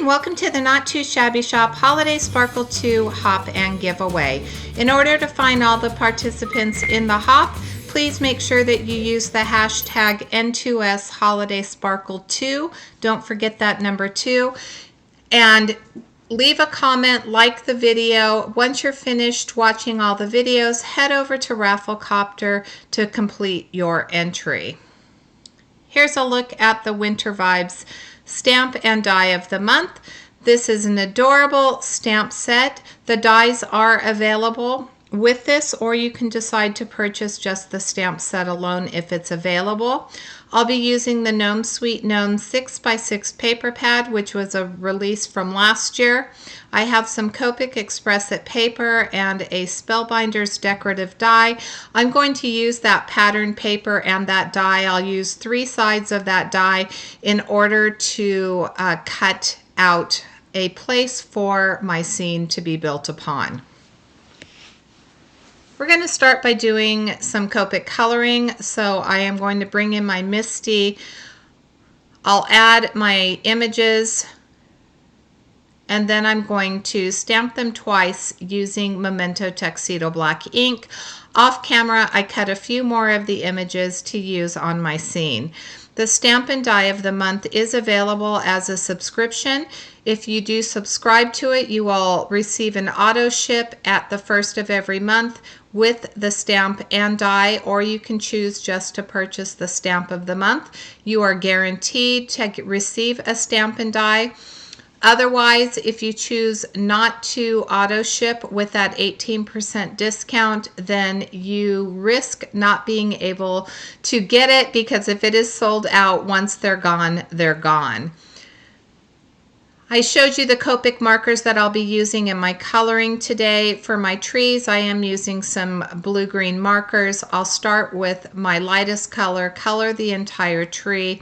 and welcome to the Not Too Shabby Shop Holiday Sparkle 2 Hop and Giveaway. In order to find all the participants in the hop, please make sure that you use the hashtag N2S Holiday Sparkle 2. Don't forget that number 2. And leave a comment, like the video. Once you're finished watching all the videos, head over to Rafflecopter to complete your entry. Here's a look at the Winter Vibes Stamp and Die of the Month. This is an adorable stamp set. The dies are available with this, or you can decide to purchase just the stamp set alone if it's available. I'll be using the Gnome Sweet Gnome 6x6 paper pad, which was a release from last year. I have some Copic Express-It paper and a Spellbinders decorative die. I'm going to use that pattern paper and that die. I'll use 3 sides of that die in order to cut out a place for my scene to be built upon. We're going to start by doing some Copic coloring. So I am going to bring in my Misti. I'll add my images, and then I'm going to stamp them twice using Memento Tuxedo Black ink. Off camera, I cut a few more of the images to use on my scene. The Stamp and Die of the Month is available as a subscription. If you do subscribe to it, you will receive an auto ship at the first of every month with the Stamp and Die, or you can choose just to purchase the Stamp of the Month. You are guaranteed to receive a Stamp and Die. Otherwise, if you choose not to auto ship with that 18% discount, then you risk not being able to get it, because if it is sold out, once they're gone, they're gone. I showed you the Copic markers that I'll be using in my coloring today. For my trees, I am using some blue-green markers. I'll start with my lightest color, color the entire tree.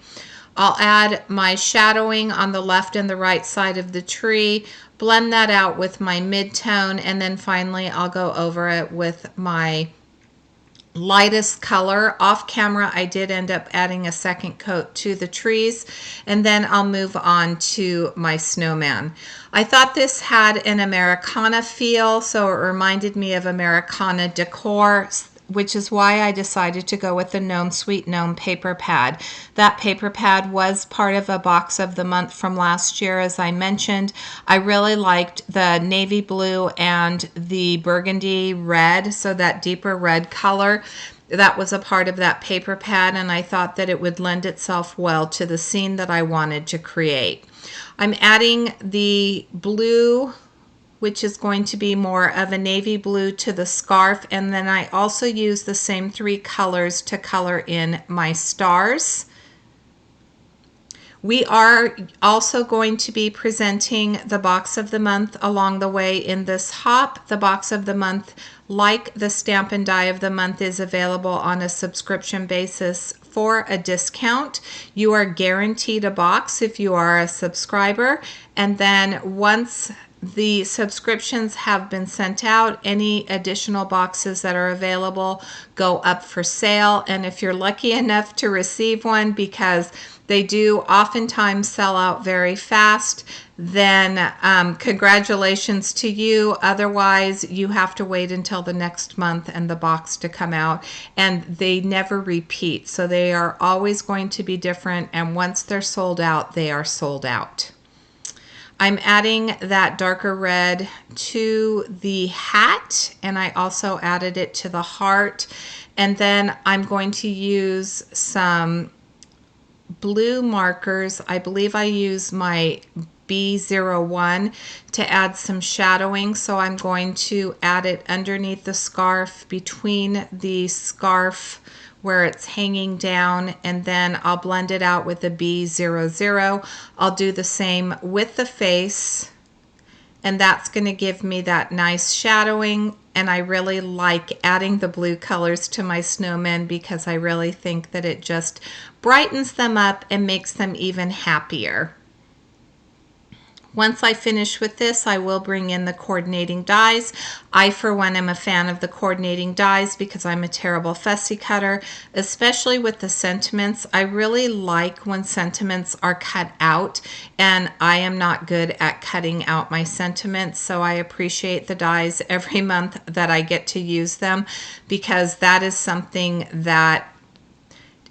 I'll add my shadowing on the left and the right side of the tree, blend that out with my mid-tone, and then finally I'll go over it with my lightest color. Off camera, I did end up adding a second coat to the trees, and then I'll move on to my snowman. I thought this had an Americana feel, so it reminded me of Americana decor, which is why I decided to go with the Gnome Sweet Gnome paper pad. That paper pad was part of a box of the month from last year, as I mentioned. I really liked the navy blue and the burgundy red, so that deeper red color. That was a part of that paper pad, and I thought that it would lend itself well to the scene that I wanted to create. I'm adding the blue, which is going to be more of a navy blue, to the scarf, and then I also use the same 3 colors to color in my stars. We are also going to be presenting the box of the month along the way in this hop. The box of the month, like the Stamp and Die of the Month, is available on a subscription basis for a discount. You are guaranteed a box if you are a subscriber, and then once the subscriptions have been sent out, any additional boxes that are available go up for sale. And if you're lucky enough to receive one, because they do oftentimes sell out very fast, then congratulations to you. Otherwise, you have to wait until the next month and the box to come out, and they never repeat. So they are always going to be different, and once they're sold out, they are sold out. I'm adding that darker red to the hat, and I also added it to the heart. And then I'm going to use some blue markers. I believe I use my B01 to add some shadowing. So I'm going to add it underneath the scarf, between the scarf where it's hanging down, and then I'll blend it out with the B00. I'll do the same with the face, and that's going to give me that nice shadowing. And I really like adding the blue colors to my snowmen, because I really think that it just brightens them up and makes them even happier. Once I finish with this, I will bring in the coordinating dies. I, for one, am a fan of the coordinating dies because I'm a terrible fussy cutter, especially with the sentiments. I really like when sentiments are cut out, and I am not good at cutting out my sentiments, so I appreciate the dies every month that I get to use them, because that is something that,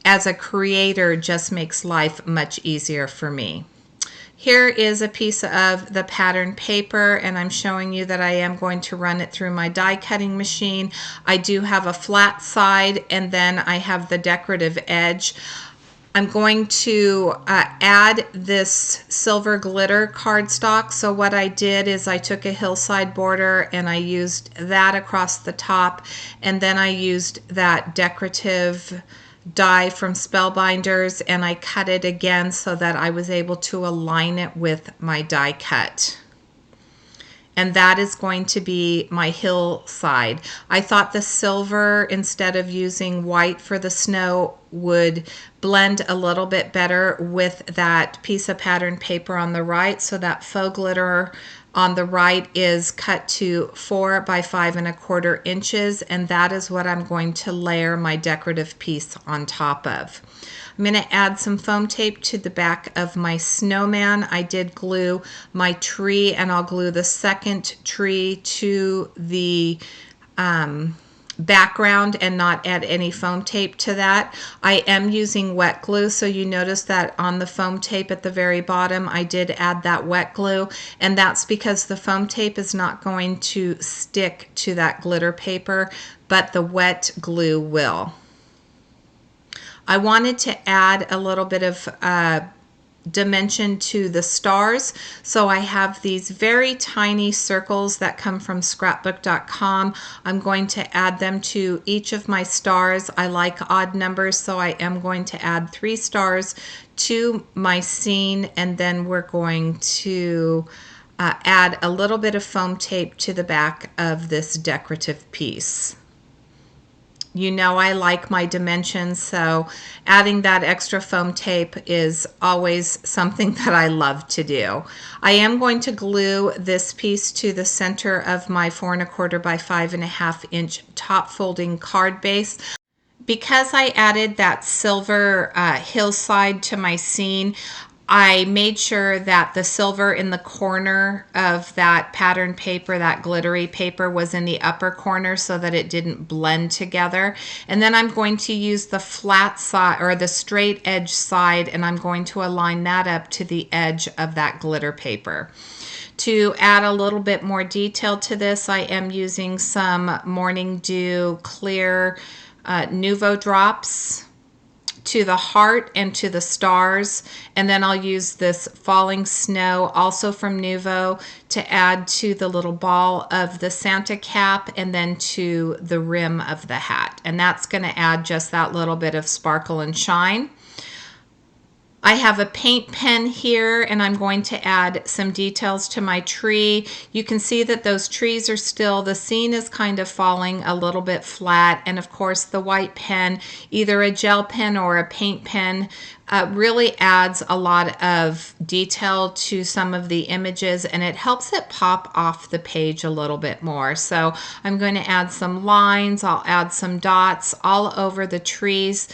as a creator, just makes life much easier for me. Here is a piece of the pattern paper, and I'm showing you that I am going to run it through my die cutting machine. I do have a flat side, and then I have the decorative edge. I'm going to add this silver glitter cardstock. So what I did is I took a hillside border and I used that across the top, and then I used that decorative die from Spellbinders, and I cut it again so that I was able to align it with my die cut. And that is going to be my hillside. I thought the silver, instead of using white for the snow, would blend a little bit better with that piece of pattern paper on the right. So that faux glitter on the right is cut to 4 by 5¼ inches, and that is what I'm going to layer my decorative piece on top of. I'm going to add some foam tape to the back of my snowman. I did glue my tree, and I'll glue the second tree to the background and not add any foam tape to that. I am using wet glue, so you notice that on the foam tape at the very bottom I did add that wet glue, and that's because the foam tape is not going to stick to that glitter paper, but the wet glue will. I wanted to add a little bit of dimension to the stars, so I have these very tiny circles that come from scrapbook.com. I'm going to add them to each of my stars. I like odd numbers, so I am going to add 3 stars to my scene, and then we're going to add a little bit of foam tape to the back of this decorative piece. You know I like my dimensions, so adding that extra foam tape is always something that I love to do. I am going to glue this piece to the center of my 4¼ by 5½ inch top folding card base. Because I added that silver hillside to my scene, I made sure that the silver in the corner of that pattern paper, that glittery paper, was in the upper corner so that it didn't blend together. And then I'm going to use the flat side, or the straight edge side, and I'm going to align that up to the edge of that glitter paper. To add a little bit more detail to this, I am using some Morning Dew clear Nuvo drops to the heart and to the stars, and then I'll use this falling snow, also from Nuvo, to add to the little ball of the Santa cap and then to the rim of the hat, and that's going to add just that little bit of sparkle and shine. I have a paint pen here, and I'm going to add some details to my tree. You can see that those trees are still, the scene is kind of falling a little bit flat, and of course the white pen, either a gel pen or a paint pen, really adds a lot of detail to some of the images, and it helps it pop off the page a little bit more. So I'm going to add some lines, I'll add some dots all over the trees,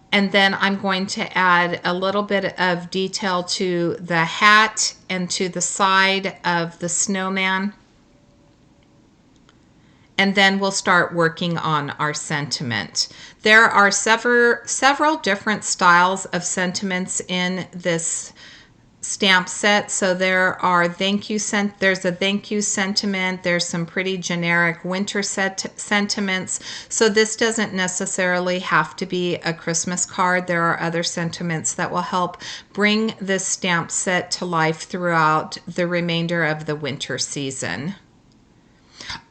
and then I'm going to add a little bit of detail to the hat and to the side of the snowman. And then we'll start working on our sentiment. There are several different styles of sentiments in this stamp set. So there's a thank you sentiment, there's some pretty generic winter sentiments. So this doesn't necessarily have to be a Christmas card. There are other sentiments that will help bring this stamp set to life throughout the remainder of the winter season.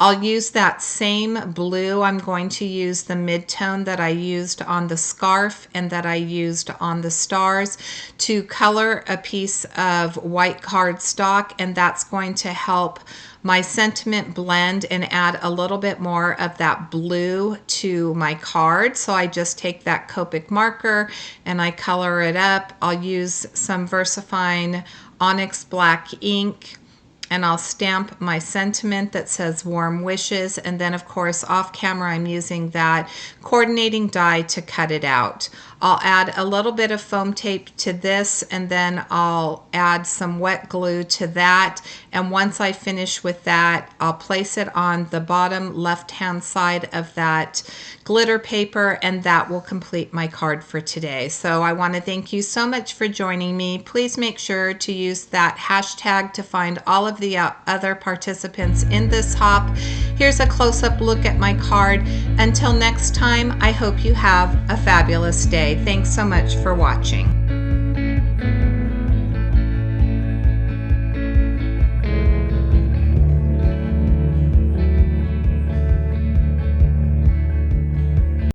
I'll use that same blue. I'm going to use the mid-tone that I used on the scarf and that I used on the stars to color a piece of white cardstock, and that's going to help my sentiment blend and add a little bit more of that blue to my card. So I just take that Copic marker and I color it up. I'll use some VersaFine onyx black ink, and I'll stamp my sentiment that says warm wishes, and then of course off camera I'm using that coordinating die to cut it out. I'll add a little bit of foam tape to this, and then I'll add some wet glue to that, and once I finish with that I'll place it on the bottom left hand side of that glitter paper, and that will complete my card for today. So I want to thank you so much for joining me. Please make sure to use that hashtag to find all of the other participants in this hop. Here's a close-up look at my card. Until next time, I hope you have a fabulous day. Thanks so much for watching.